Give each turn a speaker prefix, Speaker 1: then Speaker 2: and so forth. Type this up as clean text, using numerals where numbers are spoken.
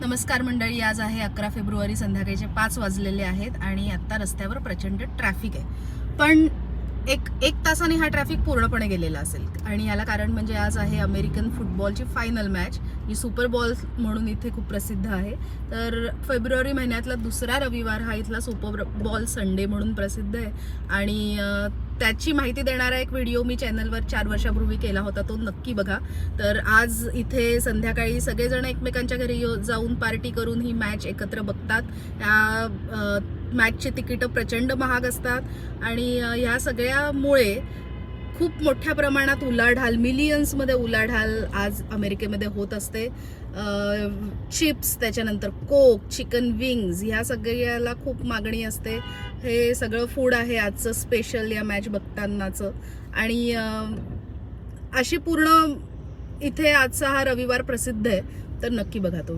Speaker 1: नमस्कार मंडळी, आज आहे 11 फेब्रुवारी, संध्याकाळचे 5 वाजलेले आहेत आणि आत्ता रस्त्यावर प्रचंड ट्रॅफिक आहे. पण एक तासाने हा ट्रॅफिक पूर्णपणे गेलेला असेल आणि याला कारण म्हणजे आज आहे अमेरिकन फुटबॉलची फायनल मॅच, जी सुपर बॉल म्हणून इथे खूप प्रसिद्ध आहे. तर फेब्रुवारी महिन्यातला दुसरा रविवार हा इथला सुपर बॉल संडे म्हणून प्रसिद्ध आहे आणि त्याची माहिती देणारा एक व्हिडिओ मी चॅनलवर 4 वर्षापूर्वी केला होता, तो नक्की बघा. तर आज इथे संध्याकाळी सगळेजण एकमेकांच्या घरी जाऊन पार्टी करून ही मॅच एकत्र बघतात. या मॅचची तिकीटं प्रचंड महाग असतात आणि ह्या सगळ्यामुळे खूप मोठ्या प्रमाणात उलाढाल, मिलियन्समध्ये उलाढाल आज अमेरिकेमध्ये होत असते. चिप्स, त्याच्यानंतर कोक, चिकन विंग्स, ह्या सगळ्याला खूप मागणी असते. हे सगळं फूड आहे आजचं स्पेशल या मॅच बघतानाचं. आणि अशी पूर्ण इथे आजचा हा रविवार प्रसिद्ध आहे, तर नक्की बघा तुम्ही.